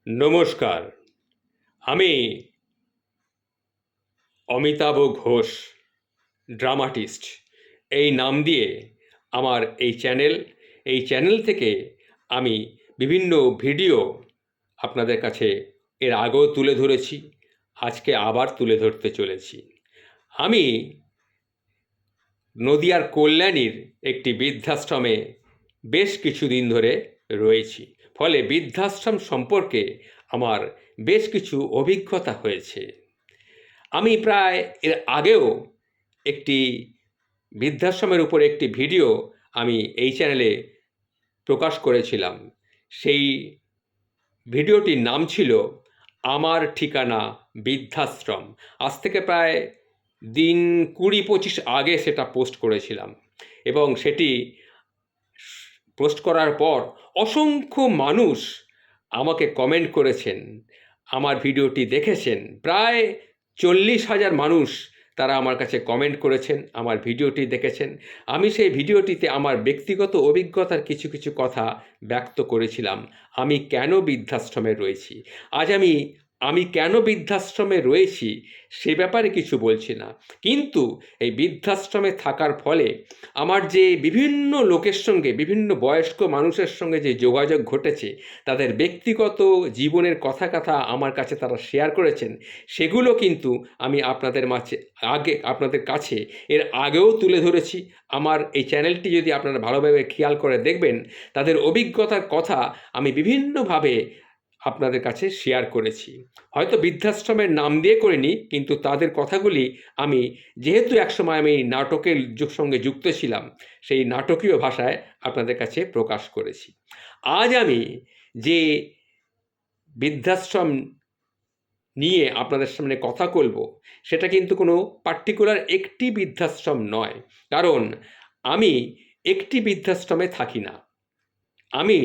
নমস্কার। আমি অমিতাভ ঘোষ, ড্রামাটিস্ট এই নাম দিয়ে আমার এই চ্যানেল থেকে আমি বিভিন্ন ভিডিও আপনাদের কাছে এর আগেও তুলে ধরেছি, আজকে আবার তুলে ধরতে চলেছি। আমি নদিয়ার কল্যাণীর একটি বৃদ্ধাশ্রমে বেশ কিছুদিন ধরে রয়েছি, ফলে বৃদ্ধাশ্রম সম্পর্কে আমার বেশ কিছু অভিজ্ঞতা হয়েছে। আমি প্রায় এর আগেও একটি বৃদ্ধাশ্রমের উপর একটি ভিডিও আমি এই চ্যানেলে প্রকাশ করেছিলাম। সেই ভিডিওটির নাম ছিল আমার ঠিকানা বৃদ্ধাশ্রম। আজ থেকে প্রায় দিন 20-25 আগে সেটা পোস্ট করেছিলাম, এবং সেটি পোস্ট করার পর অসংখ্য মানুষ আমাকে কমেন্ট করেছেন, আমার ভিডিওটি দেখেছেন। প্রায় 40,000 মানুষ তারা আমার কাছে কমেন্ট করেছেন, আমার ভিডিওটি দেখেছেন। আমি সেই ভিডিওটিতে আমার ব্যক্তিগত অভিজ্ঞতার কিছু কিছু কথা ব্যক্ত করেছিলাম। আমি কেন বৃদ্ধাশ্রমে রয়েছি, আজ আমি কেন বৃদ্ধাশ্রমে রয়েছি সে ব্যাপারে কিছু বলছি না, কিন্তু এই বৃদ্ধাশ্রমে থাকার ফলে আমার যে বিভিন্ন লোকের সঙ্গে, বিভিন্ন বয়স্ক মানুষের সঙ্গে যে যোগাযোগ ঘটেছে, তাদের ব্যক্তিগত জীবনের কথা আমার কাছে তারা শেয়ার করেছেন, সেগুলো কিন্তু আমি আপনাদের কাছে এর আগেও তুলে ধরেছি। আমার এই চ্যানেলটি যদি আপনারা ভালোভাবে খেয়াল করে দেখবেন, তাদের অভিজ্ঞতার কথা আমি বিভিন্নভাবে আপনাদের কাছে শেয়ার করেছি। হয়তো বৃদ্ধাশ্রমের নাম দিয়ে করিনি, কিন্তু তাদের কথাগুলি আমি, যেহেতু একসময় আমি নাটকের সঙ্গে যুক্ত ছিলাম, সেই নাটকীয় ভাষায় আপনাদের কাছে প্রকাশ করেছি। আজ আমি যে বৃদ্ধাশ্রম নিয়ে আপনাদের সামনে কথা বলবো, সেটা কিন্তু কোনো পার্টিকুলার একটি বৃদ্ধাশ্রম নয়, কারণ আমি একটি বৃদ্ধাশ্রমে থাকি না। আমি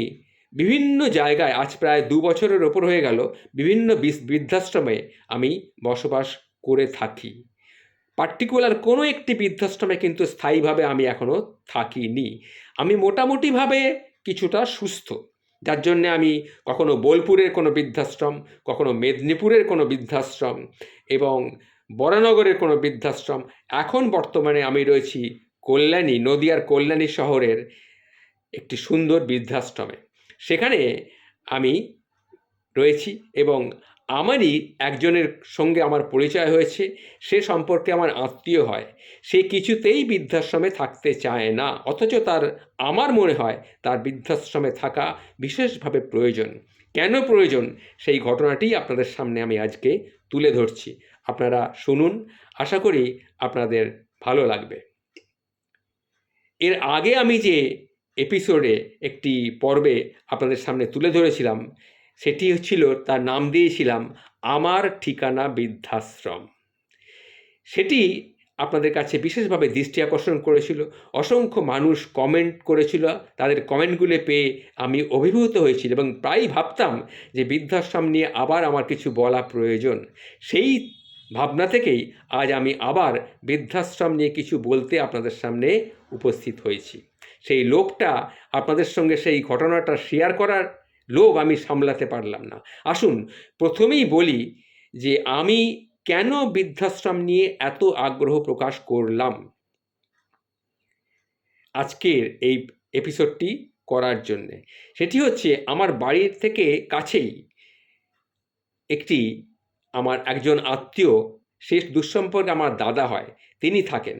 বিভিন্ন জায়গায়, আজ প্রায় 2 বছরের ওপর হয়ে গেল, বিভিন্ন বৃদ্ধাশ্রমে আমি বসবাস করে থাকি। পার্টিকুলার কোনো একটি বৃদ্ধাশ্রমে কিন্তু স্থায়ীভাবে আমি এখনও থাকিনি। আমি মোটামুটিভাবে কিছুটা সুস্থ, যার জন্যে আমি কখনো বোলপুরের কোনো বৃদ্ধাশ্রম, কখনো মেদিনীপুরের কোনো বৃদ্ধাশ্রম এবং বরানগরের কোনো বৃদ্ধাশ্রম, এখন বর্তমানে আমি রয়েছি নদিয়ার কল্যাণী শহরের একটি সুন্দর বৃদ্ধাশ্রমে। সেখানে আমি রয়েছি, এবং আমারই একজনের সঙ্গে আমার পরিচয় হয়েছে, সে সম্পর্কে আমার আত্মীয় হয়। সে কিছুতেই বৃদ্ধাশ্রমে থাকতে চায় না, অথচ আমার মনে হয় তার বৃদ্ধাশ্রমে থাকা বিশেষভাবে প্রয়োজন। কেন প্রয়োজন, সেই ঘটনাটি আপনাদের সামনে আমি আজকে তুলে ধরছি। আপনারা শুনুন, আশা করি আপনাদের ভালো লাগবে। এর আগে আমি যে এপিসোডে একটি পর্বে আপনাদের সামনে তুলে ধরেছিলাম, সেটি ছিল, তার নাম দিয়েছিলাম আমার ঠিকানা বৃদ্ধাশ্রম। সেটি আপনাদের কাছে বিশেষভাবে দৃষ্টি আকর্ষণ করেছিল। অসংখ্য মানুষ কমেন্ট করেছিল, তাদের কমেন্টগুলো পেয়ে আমি অভিভূত হয়েছিল, এবং প্রায়ই ভাবতাম যে বৃদ্ধাশ্রম নিয়ে আবার আমার কিছু বলা প্রয়োজন। সেই ভাবনা থেকেই আজ আমি আবার বৃদ্ধাশ্রম নিয়ে কিছু বলতে আপনাদের সামনে উপস্থিত হয়েছি। সেই লোভটা, আপনাদের সঙ্গে সেই ঘটনাটা শেয়ার করার লোভ আমি সামলাতে পারলাম না। আসুন প্রথমেই বলি যে আমি কেন বৃদ্ধাশ্রম নিয়ে এত আগ্রহ প্রকাশ করলাম আজকের এই এপিসোডটি করার জন্যে। সেটি হচ্ছে, আমার বাড়ির থেকে কাছেই আমার একজন আত্মীয়, সে দুঃসম্পর্কে আমার দাদা হয়, তিনি থাকেন।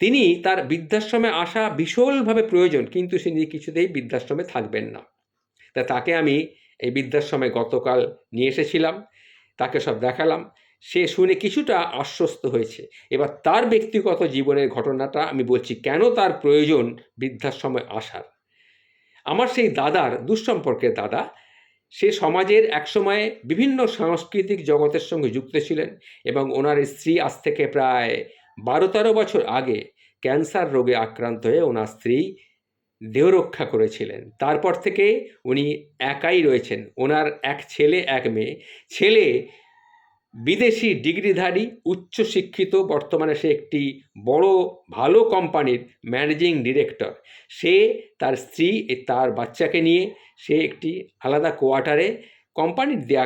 তিনি, তার বৃদ্ধাশ্রমে আসা ভীষণভাবে প্রয়োজন, কিন্তু তিনি কিছুতেই বৃদ্ধাশ্রমে থাকবেন না। তাকে আমি এই বৃদ্ধাশ্রমে গতকাল নিয়ে এসেছিলাম, তাকে সব দেখালাম। সে শুনে কিছুটা আশ্বস্ত হয়েছে। এবার তার ব্যক্তিগত জীবনের ঘটনাটা আমি বলছি, কেন তার প্রয়োজন বৃদ্ধাশ্রমে আসার। আমার সেই দাদার, দুঃসম্পর্কের দাদা, সে সমাজের একসময়ে বিভিন্ন সাংস্কৃতিক জগতের সঙ্গে যুক্ত ছিলেন, এবং ওনার স্ত্রী আজ থেকে প্রায় 12-13 বছর আগে ক্যান্সার রোগে আক্রান্ত হয়ে ওনার স্ত্রী দেহরক্ষা করেছিলেন। তারপর থেকে উনি একাই রয়েছেন। ওনার এক ছেলে, এক মেয়ে। ছেলে বিদেশি ডিগ্রিধারী, উচ্চশিক্ষিত, বর্তমানে সে একটি বড় ভালো কোম্পানির ম্যানেজিং ডিরেক্টর। সে, তার স্ত্রী, তার বাচ্চাকে নিয়ে সে একটি আলাদা কোয়ার্টারে কোম্পানির দেয়া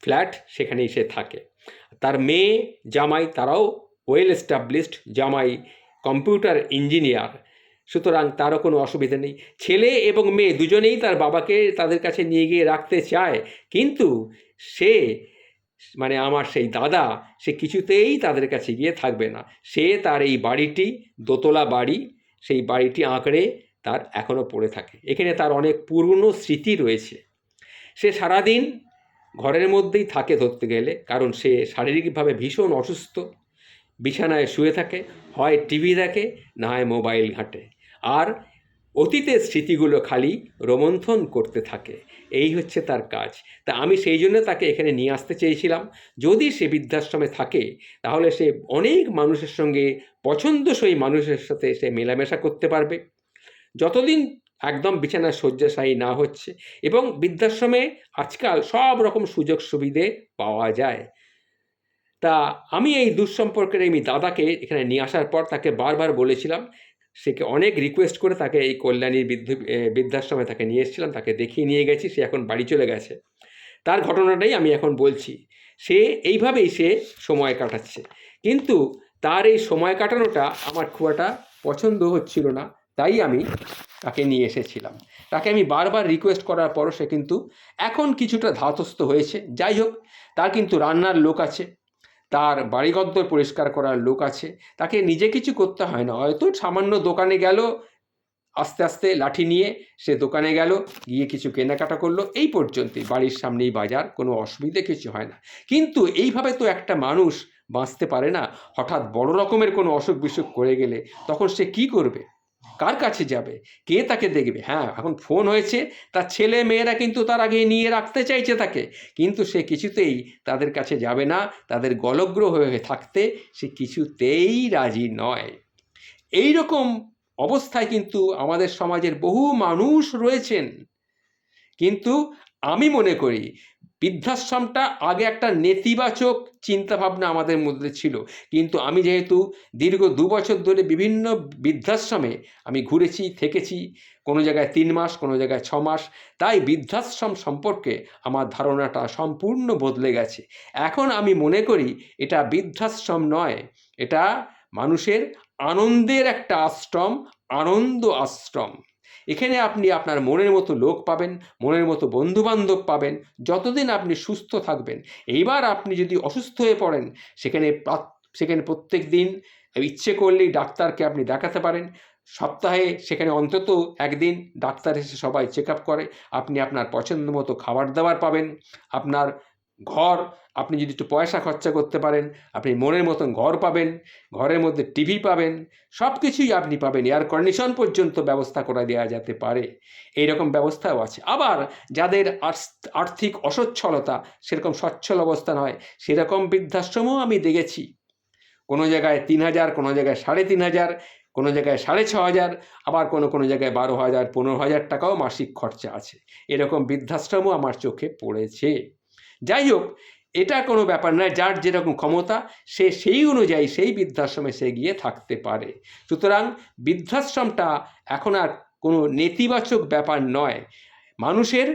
ফ্ল্যাট, সেখানেই সে থাকে। তার মেয়ে জামাই তারাও ওয়েল এস্টাবলিশড, জামাই কম্পিউটার ইঞ্জিনিয়ার, সুতরাং তারও কোনো অসুবিধা নেই। ছেলে এবং মেয়ে দুজনেই তার বাবাকে তাদের কাছে নিয়ে গিয়ে রাখতে চায়, কিন্তু সে মানে আমার সেই দাদা, সে কিছুতেই তাদের কাছে গিয়ে থাকবে না। সে তার এই বাড়িটি, দোতলা বাড়ি, সেই বাড়িটি আঁকড়ে তার এখনও পড়ে থাকে। এখানে তার অনেক পুরনো স্মৃতি রয়েছে। সে সারাদিন ঘরের মধ্যেই থাকে ধরতে গেলে, কারণ সে শারীরিকভাবে ভীষণ অসুস্থ। বিছানায় শুয়ে থাকে, হয় টিভি দেখে, না হয় মোবাইল ঘাঁটে, আর অতীতের স্মৃতিগুলো খালি রোমন্থন করতে থাকে। এই হচ্ছে তার কাজ। তা আমি সেই জন্য তাকে এখানে নিয়ে আসতে চেয়েছিলাম। যদি সে বৃদ্ধাশ্রমে থাকে, তাহলে সে অনেক মানুষের সঙ্গে, পছন্দসই মানুষের সাথে সে মেলামেশা করতে পারবে, যতদিন একদম বিছানায় শয্যাশায়ী না হচ্ছে। এবং বৃদ্ধাশ্রমে আজকাল সব রকম সুযোগ সুবিধে পাওয়া যায়। তা আমি এই দুঃসম্পর্কের এই দাদাকে এখানে নিয়ে আসার পর তাকে বারবার বলেছিলাম, সেকে অনেক রিকোয়েস্ট করে তাকে এই কল্যাণীর বৃদ্ধাশ্রমে তাকে নিয়ে এসেছিলাম, তাকে দেখিয়ে নিয়ে গেছি, সে এখন বাড়ি চলে গেছে। তার ঘটনাটাই আমি এখন বলছি। সে এইভাবেই সে সময় কাটাচ্ছে, কিন্তু তার এই সময় কাটানোটা আমার খুব একটা পছন্দ হচ্ছিল না, তাই আমি তাকে নিয়ে এসেছিলাম। তাকে আমি বারবার রিকোয়েস্ট করার পরও সে কিন্তু এখন কিছুটা ধাতস্থ হয়েছে। যাই হোক, তার কিন্তু রান্নার লোক আছে, তার বাড়িঘর পরিষ্কার করার লোক আছে, তাকে নিজে কিছু করতে হয় না। হয়তো সামান্য দোকানে গেল, আস্তে আস্তে লাঠি নিয়ে সে দোকানে গেল, গিয়ে কিছু কেনাকাটা করলো, এই পর্যন্তই। বাড়ির সামনেই বাজার, কোনো অসুবিধে কিছু হয় না। কিন্তু এইভাবে তো একটা মানুষ বাঁচতে পারে না। হঠাৎ বড় রকমের কোনো অসুখ বিসুখ করে গেলে তখন সে কি করবে? কার কাছে যাবে? কে তাকে দেখবে? হ্যাঁ, এখন ফোন হয়েছে, তার ছেলে মেয়েরা কিন্তু তার আগে নিয়ে রাখতে চাইছে তাকে, কিন্তু সে কিছুতেই তাদের কাছে যাবে না। তাদের গলগ্র হয়ে থাকতে সে কিছুতেই রাজি নয়। এই রকম অবস্থায় কিন্তু আমাদের সমাজের বহু মানুষ রয়েছেন। কিন্তু আমি মনে করি বৃদ্ধাশ্রমটা আগে একটা নেতিবাচক চিন্তাভাবনা আমাদের মধ্যে ছিল, কিন্তু আমি যেহেতু দীর্ঘ 2 বছর ধরে বিভিন্ন বৃদ্ধাশ্রমে আমি ঘুরেছি, থেকেছি, কোনো জায়গায় 3 মাস, কোনো জায়গায় 6 মাস, তাই বৃদ্ধাশ্রম সম্পর্কে আমার ধারণাটা সম্পূর্ণ বদলে গেছে। এখন আমি মনে করি এটা বৃদ্ধাশ্রম নয়, এটা মানুষের আনন্দের একটা আশ্রম, আনন্দ আশ্রম। এখানে আপনি আপনার মনের মতো লোক পাবেন, মনের মতো বন্ধুবান্ধব পাবেন, যতদিন আপনি সুস্থ থাকবেন। এইবার আপনি যদি অসুস্থ হয়ে পড়েন, সেখানে প্রত্যেক দিন ইচ্ছে করলেই ডাক্তারকে আপনি দেখাতে পারেন। সপ্তাহে সেখানে অন্তত একদিন ডাক্তার এসে সবাই চেক আপ করে। আপনি আপনার পছন্দ মতো খাবার দাবার পাবেন। আপনার ঘর, আপনি যদি একটু পয়সা খরচা করতে পারেন, আপনি মনের মতন ঘর পাবেন, ঘরের মধ্যে টিভি পাবেন, সব কিছুই আপনি পাবেন। এয়ার কন্ডিশন পর্যন্ত ব্যবস্থা করে দেওয়া যেতে পারে, এইরকম ব্যবস্থাও আছে। আবার যাদের আর্থিক অসচ্ছলতা, সেরকম সচ্ছল অবস্থা নয়, সেরকম বৃদ্ধাশ্রমও আমি দেখেছি। কোনো জায়গায় 3,000, কোনো জায়গায় 3,500, কোনো জায়গায় 6,500, আবার কোনো জায়গায় 12,000, 15,000 টাকাও মাসিক খরচা আছে। এরকম বৃদ্ধাশ্রমও আমার চোখে পড়েছে। যাই হোক, এটা কোনো ব্যাপার নয়, যার যেরকম ক্ষমতা সে সেই অনুযায়ী সেই বৃদ্ধাশ্রমে সে গিয়ে থাকতে পারে। সুতরাং বৃদ্ধাশ্রমটা এখন আর কোনো নেতিবাচক ব্যাপার নয়। মানুষের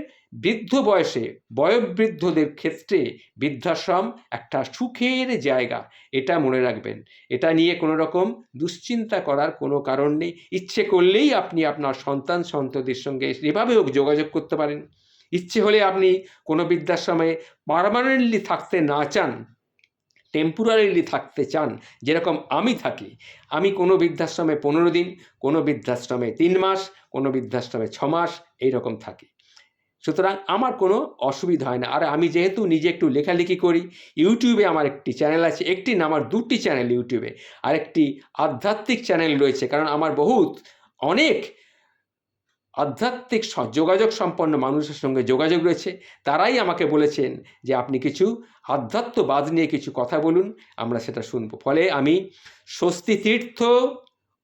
বৃদ্ধ বয়সে, বয়োবৃদ্ধদের ক্ষেত্রে বৃদ্ধাশ্রম একটা সুখের জায়গা, এটা মনে রাখবেন। এটা নিয়ে কোনো রকম দুশ্চিন্তা করার কোনো কারণ নেই। ইচ্ছে করলেই আপনি আপনার সন্তান সন্ততির সঙ্গে যেভাবে হোক যোগাযোগ করতে পারেন। ইচ্ছে হলে আপনি কোনো বৃদ্ধাশ্রমে পার্মানেন্টলি থাকতে না চান, টেম্পোরারিলি থাকতে চান, যেরকম আমি থাকি। আমি কোনো বৃদ্ধাশ্রমে 15 দিন, কোনো বৃদ্ধাশ্রমে 3 মাস, কোনো বৃদ্ধাশ্রমে 6 মাস, এইরকম থাকি। সুতরাং আমার কোনো অসুবিধা হয় না। আর আমি যেহেতু নিজে একটু লেখালেখি করি, ইউটিউবে আমার একটি চ্যানেল আছে, একটি না আমার 2টি চ্যানেল ইউটিউবে, আর একটি আধ্যাত্মিক চ্যানেল রয়েছে, কারণ আমার অনেক আধ্যাত্মিক যোগাযোগ সম্পন্ন মানুষের সঙ্গে যোগাযোগ রয়েছে। তারাই আমাকে বলেছেন যে আপনি কিছু আধ্যাত্মবাদ নিয়ে কিছু কথা বলুন, আমরা সেটা শুনব। ফলে আমি স্বস্তি তীর্থ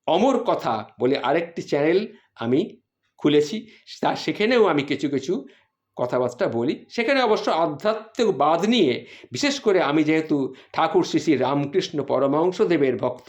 অমর কথা বলে আরেকটি চ্যানেল আমি খুলেছি। সেখানেও আমি কিছু কিছু কথাবার্তা বলি। সেখানে অবশ্য আধ্যাত্মিকবাদ নিয়ে, বিশেষ করে আমি যেহেতু ঠাকুর শ্রী শ্রী রামকৃষ্ণ পরমহংসদেবের ভক্ত,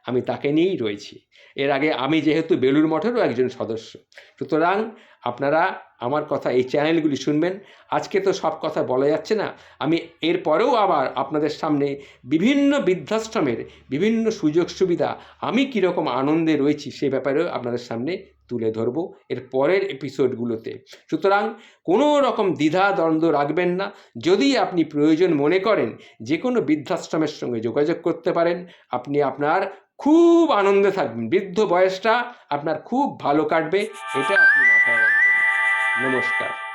আমি তাকে নিয়েই রয়েছি। এর আগে আমি যেহেতু বেলুড় মঠেরও একজন সদস্য, সুতরাং আপনারা আমার কথা এই চ্যানেলগুলি শুনবেন। আজকে তো সব কথা বলা যাচ্ছে না, আমি এরপরেও আবার আপনাদের সামনে বিভিন্ন বৃদ্ধাশ্রমের বিভিন্ন সুযোগ সুবিধা, আমি কীরকম আনন্দে রয়েছি সে ব্যাপারেও আপনাদের সামনে তুলে ধরব এর পরের এপিসোডগুলোতে। সুতরাং কোনো রকম দ্বিধা দ্বন্দ্ব রাখবেন না। যদি আপনি প্রয়োজন মনে করেন যে কোনো বৃদ্ধাশ্রমের সঙ্গে যোগাযোগ করতে পারেন। আপনি আপনার খুব আনন্দে থাকবেন, বৃদ্ধ বয়সটা আপনার খুব ভালো কাটবে, এটা আপনি মাথায় রাখবেন। নমস্কার।